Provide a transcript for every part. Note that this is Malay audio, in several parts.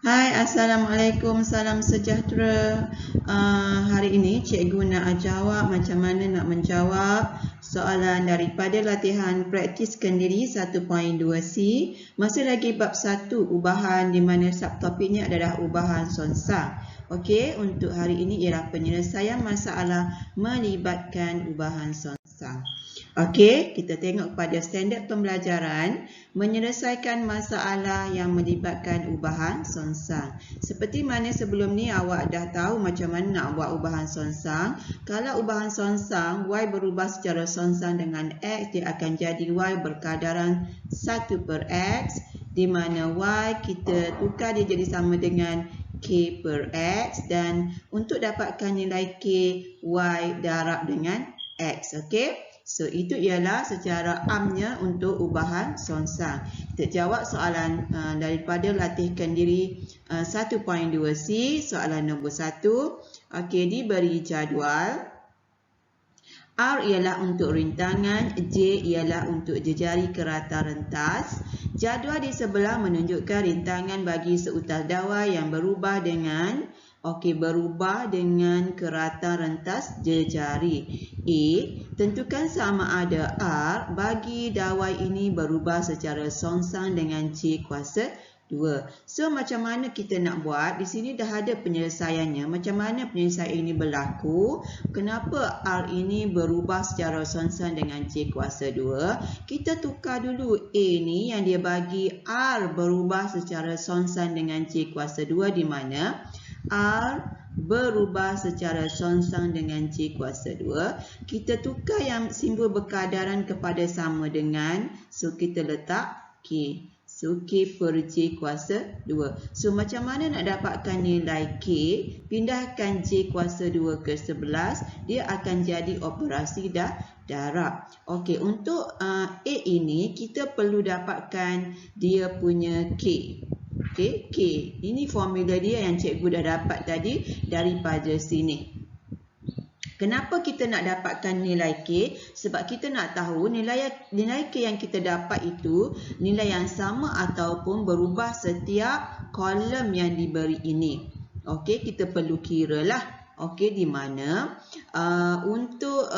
Hai, Assalamualaikum, salam sejahtera. Hari ini cikgu nak jawab macam mana nak menjawab soalan daripada latihan praktis kendiri 1.2C. Masih lagi bab 1 ubahan di mana subtopiknya adalah ubahan sonsang. Okey, untuk hari ini ialah penyelesaian masalah melibatkan ubahan sonsang. Okey, kita tengok pada standard pembelajaran menyelesaikan masalah yang melibatkan ubahan sonsang. Seperti mana sebelum ni awak dah tahu macam mana nak buat ubahan sonsang. Kalau ubahan sonsang, Y berubah secara sonsang dengan X, dia akan jadi Y berkadaran 1/X, di mana Y kita tukar dia jadi sama dengan K per X, dan untuk dapatkan nilai K, Y darab dengan X. Okey? So, itu ialah secara amnya untuk ubahan sonsang. Kita jawab soalan daripada latihkan diri 1.2C, soalan nombor 1. Okey, diberi jadual. R ialah untuk rintangan, J ialah untuk jejari kerata rentas. Jadual di sebelah menunjukkan rintangan bagi seutas dawai yang berubah dengan kerata rentas jejari. A, tentukan sama ada R bagi dawai ini berubah secara sonsang dengan J kuasa 2. So, macam mana kita nak buat? Di sini dah ada penyelesaiannya. Macam mana penyelesaian ini berlaku? Kenapa R ini berubah secara sonsang dengan J kuasa 2? Kita tukar dulu A ni yang dia bagi R berubah secara sonsang dengan J kuasa 2, di mana R berubah secara sonsang dengan J kuasa 2. Kita tukar yang simbol berkadaran kepada sama dengan, so kita letak K. So, K per J kuasa 2. So, macam mana nak dapatkan nilai K? Pindahkan J kuasa 2 ke 11, dia akan jadi operasi darab. Okey, untuk A ini kita perlu dapatkan dia punya K. Okey, K. Ini formula dia yang cikgu dah dapat tadi daripada sini. Kenapa kita nak dapatkan nilai K? Sebab kita nak tahu nilai K yang kita dapat itu nilai yang sama ataupun berubah setiap kolom yang diberi ini. Okey, kita perlu kira lah. Okey, di mana untuk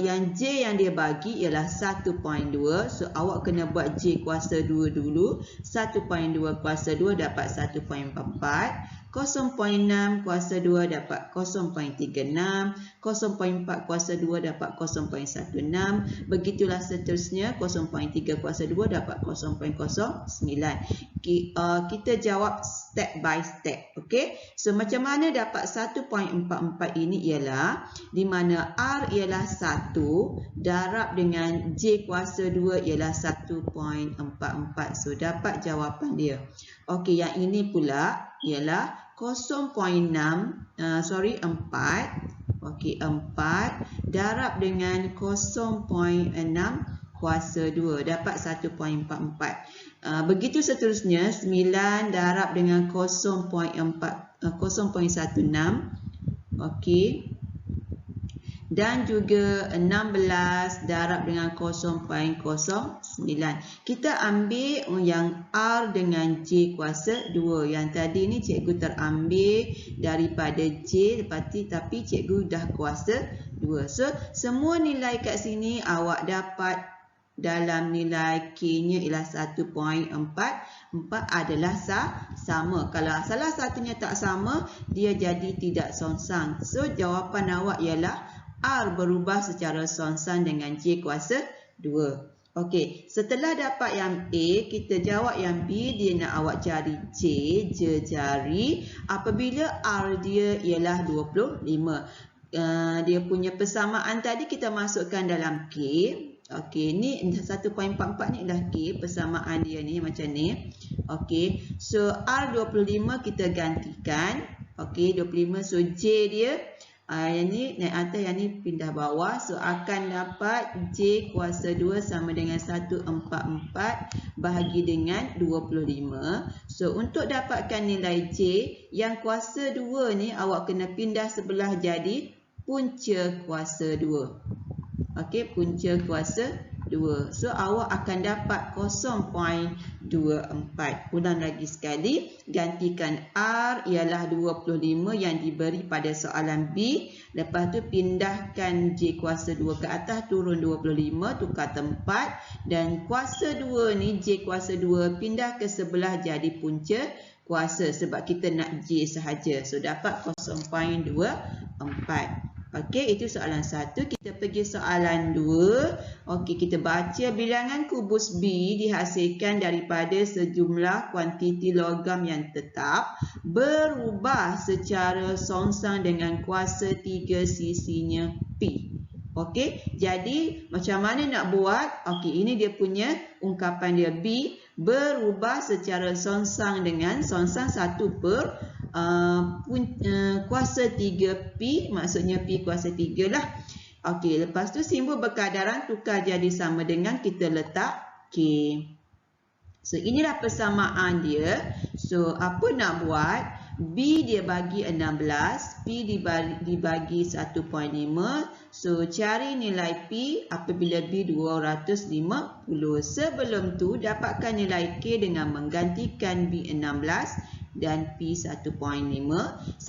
yang J yang dia bagi ialah 1.2. So, awak kena buat J kuasa 2 dulu. 1.2 kuasa 2 dapat 1.44. 0.6 kuasa 2 dapat 0.36. 0.4 kuasa 2 dapat 0.16. Begitulah seterusnya. 0.3 kuasa 2 dapat 0.09. Kita jawab step by step. Okey. So, macam mana dapat 1.44 ini ialah di mana R ialah 1 darab dengan J kuasa 2 ialah 1.44. So, dapat jawapan dia. Okey, yang ini pula ialah 4. Okey, 4 darab dengan 0.6 kuasa 2 dapat 1.44. Begitu seterusnya, 9 darab dengan 0.16. Okey. Dan juga 16 darab dengan 0.09. Kita ambil yang R dengan J kuasa 2. Yang tadi ni cikgu terambil daripada J, tapi cikgu dah kuasa 2. So, semua nilai kat sini awak dapat dalam nilai K-nya ialah 1.44 adalah sama. Kalau salah satunya tak sama, dia jadi tidak sonsang. So, jawapan awak ialah R berubah secara sonsang dengan J kuasa 2. Okey, setelah dapat yang A, kita jawab yang B. Dia nak awak cari J, jejari, apabila R dia ialah 25. Dia punya persamaan tadi kita masukkan dalam K. Okey, ni 1.44 ni adalah K, persamaan dia ni macam ni. Okey, so R 25 kita gantikan. Okey, 25, so J dia yang ni naik atas, yang ni pindah bawah. So, akan dapat J kuasa 2 sama dengan 144 bahagi dengan 25. So, untuk dapatkan nilai J, yang kuasa 2 ni awak kena pindah sebelah jadi punca kuasa 2. Okey, punca kuasa 2. So, awak akan dapat 0.2 24. Ulang lagi sekali. Gantikan R ialah 25 yang diberi pada soalan B. Lepas tu pindahkan J kuasa 2 ke atas, turun 25, tukar tempat. Dan kuasa 2 ni, J kuasa 2 pindah ke sebelah jadi punca kuasa sebab kita nak J sahaja. So, dapat 0.24. Okey, itu soalan 1. Kita pergi soalan 2. Okey, kita baca bilangan kubus B dihasilkan daripada sejumlah kuantiti logam yang tetap berubah secara songsang dengan kuasa 3 sisinya P. Okey, jadi macam mana nak buat? Okey, ini dia punya ungkapan dia. B berubah secara songsang dengan songsang 1 per kuasa 3P, maksudnya P kuasa 3 lah. Okey, lepas tu simbol berkadaran tukar jadi sama dengan kita letak K. So, inilah persamaan dia. So, apa nak buat? B dia bagi 16, P dibagi 1.5. So, cari nilai P apabila B 250. Sebelum tu, dapatkan nilai K dengan menggantikan B 16 dan P 1.5. 1.5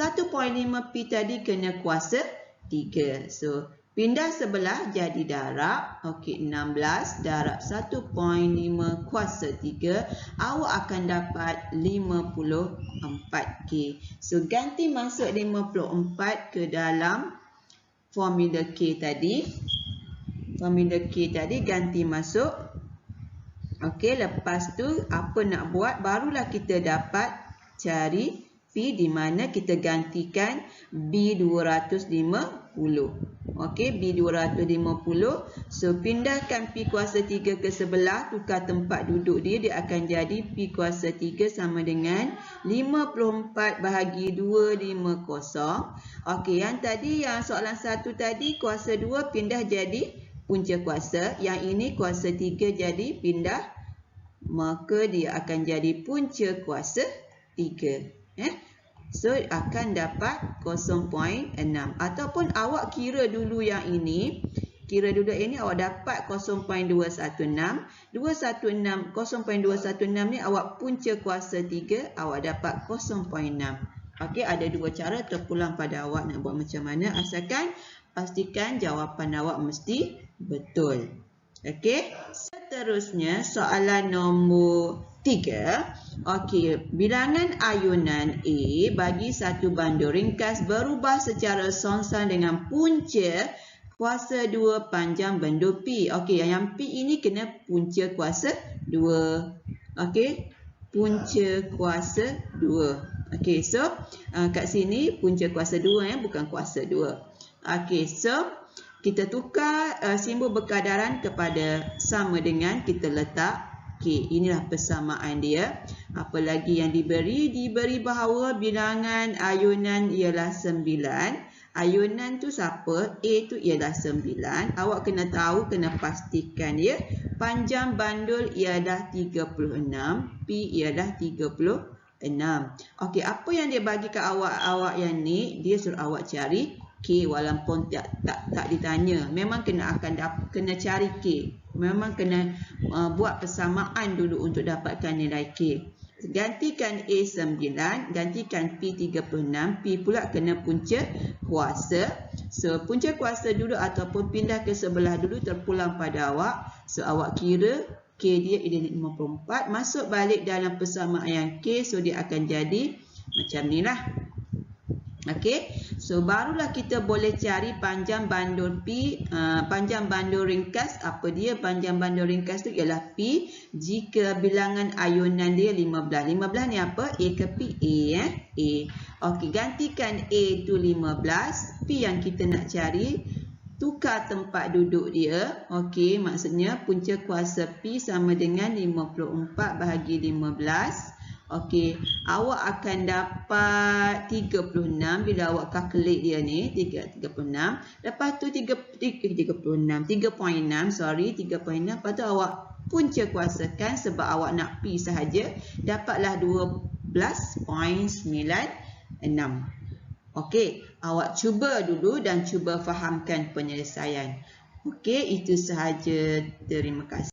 P tadi kena kuasa 3. So, pindah sebelah jadi darab. Okey, 16 darab 1.5 kuasa 3. Awak akan dapat 54K. So, ganti masuk 54 ke dalam formula K tadi. Formula K tadi ganti masuk. Okey, lepas tu apa nak buat? Barulah kita dapat cari P di mana kita gantikan B 250. Okey, B 250. So, pindahkan P kuasa 3 ke sebelah, tukar tempat duduk dia, dia akan jadi P kuasa 3 sama dengan 54 bahagi 250. Okey, yang tadi, yang soalan 1 tadi, kuasa 2 pindah jadi punca kuasa. Yang ini kuasa 3 jadi pindah, maka dia akan jadi punca kuasa 3. So, akan dapat 0.6. Ataupun awak kira dulu yang ini. Kira dulu ini awak dapat 0.216. 0.216 ni awak punca kuasa 3. Awak dapat 0.6. Okey, ada dua cara terpulang pada awak nak buat macam mana. Asalkan pastikan jawapan awak mesti betul. Okey, seterusnya soalan nombor 3. Okey, bilangan ayunan A bagi satu bandul ringkas berubah secara songsang dengan punca kuasa 2 panjang bandul P. Okey, yang P ini kena punca kuasa 2. Okey, punca kuasa 2. Okey, so kat sini punca kuasa 2 bukan kuasa 2. Okey, so kita tukar simbol berkadaran kepada sama dengan kita letak K. Inilah persamaan dia. Apa lagi yang diberi? Diberi bahawa bilangan ayunan ialah 9. Ayunan tu siapa? A tu ialah 9. Awak kena tahu, kena pastikan ya. Panjang bandul ialah 36. P ialah 36. Okey, apa yang dia bagi ke awak yang ni? Dia suruh awak cari K walaupun tak ditanya. Memang kena cari K. Memang kena buat persamaan dulu untuk dapatkan nilai K. Gantikan A 9, gantikan P 36, P pula kena punca kuasa. So, punca kuasa dulu ataupun pindah ke sebelah dulu terpulang pada awak. So, awak kira K dia ialah 54. Masuk balik dalam persamaan yang K. So, dia akan jadi macam ni lah. Okey, so barulah kita boleh cari panjang bandul P, panjang bandul ringkas. Apa dia panjang bandul ringkas tu? Ialah P jika bilangan ayunan dia 15. 15 ni apa? A ke P? A. Okey, gantikan A tu 15. P yang kita nak cari, tukar tempat duduk dia. Okey, maksudnya punca kuasa P sama dengan 54 bahagi 15. Okey, awak akan dapat 36 bila awak calculate dia ni, 36. Lepas tu 3.6, sorry, 3.6. Lepas tu awak punca kuasakan sebab awak nak P sahaja, dapatlah 12.96. Okey, awak cuba dulu dan cuba fahamkan penyelesaian. Okey, itu sahaja. Terima kasih.